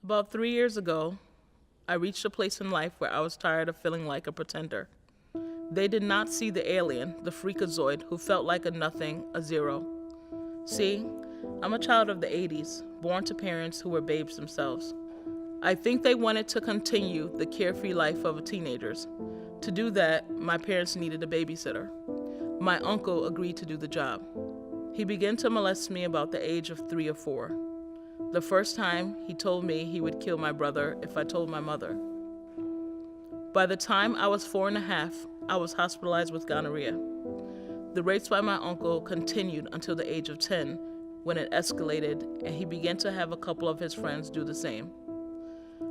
About 3 years ago, I reached a place in life where I was tired of feeling like a pretender. They did not see the alien, the freakazoid, who felt like a nothing, a zero. See, I'm a child of the 80s, born to parents who were babes themselves. I think they wanted to continue the carefree life of teenagers. To do that, my parents needed a babysitter. My uncle agreed to do the job. He began to molest me about the age of 3 or 4. The first time, he told me he would kill my brother if I told my mother. By the time I was 4 and a half, I was hospitalized with gonorrhea. The rapes by my uncle continued until the age of 10, when it escalated and he began to have a couple of his friends do the same.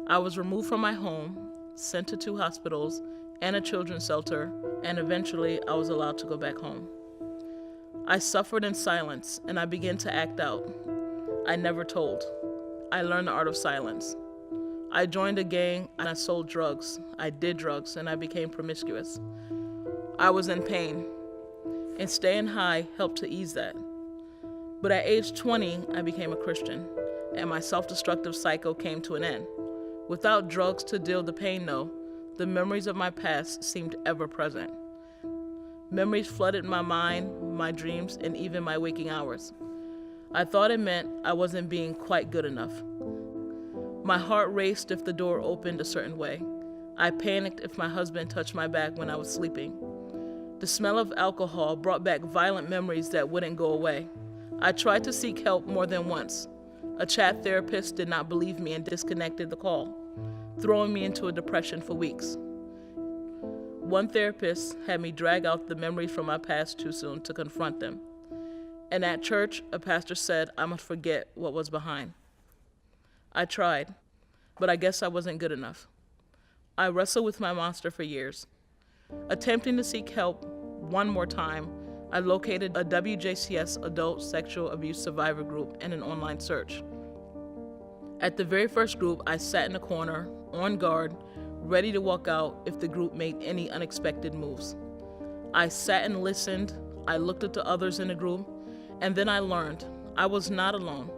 I was removed from my home, sent to 2 hospitals and a children's shelter, and eventually I was allowed to go back home. I suffered in silence and I began to act out. I never told. I learned the art of silence. I joined a gang and I sold drugs. I did drugs and I became promiscuous. I was in pain, and staying high helped to ease that. But at age 20, I became a Christian, and my self-destructive cycle came to an end. Without drugs to deal the pain, though, the memories of my past seemed ever present. Memories flooded my mind, my dreams, and even my waking hours. I thought it meant I wasn't being quite good enough. My heart raced if the door opened a certain way. I panicked if my husband touched my back when I was sleeping. The smell of alcohol brought back violent memories that wouldn't go away. I tried to seek help more than once. A chat therapist did not believe me and disconnected the call, throwing me into a depression for weeks. One therapist had me drag out the memories from my past too soon to confront them. And at church, a pastor said I must forget what was behind. I tried, but I guess I wasn't good enough. I wrestled with my monster for years. Attempting to seek help one more time, I located a WJCS adult sexual abuse survivor group in an online search. At the very first group, I sat in a corner, on guard, ready to walk out if the group made any unexpected moves. I sat and listened, I looked at the others in the group, and then I learned I was not alone.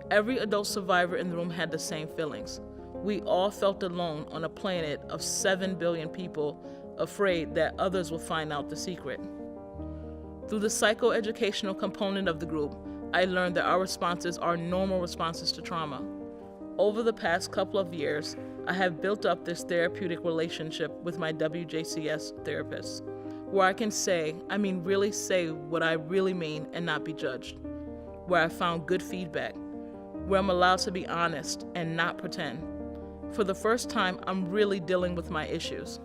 Every adult survivor in the room had the same feelings. We all felt alone on a planet of 7 billion people, afraid that others will find out the secret. Through the psychoeducational component of the group, I learned that our responses are normal responses to trauma. Over the past couple of years, I have built up this therapeutic relationship with my WJCS therapist, where I can really say what I really mean and not be judged, where I found good feedback, where I'm allowed to be honest and not pretend. For the first time, I'm really dealing with my issues.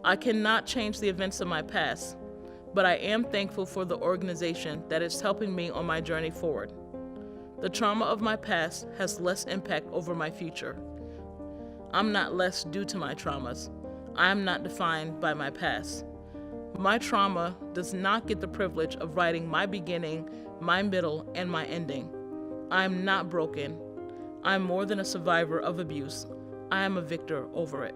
I cannot change the events of my past, but I am thankful for the organization that is helping me on my journey forward. The trauma of my past has less impact over my future. I'm not less due to my traumas. I am not defined by my past. My trauma does not get the privilege of writing my beginning, my middle, and my ending. I am not broken. I am more than a survivor of abuse. I am a victor over it.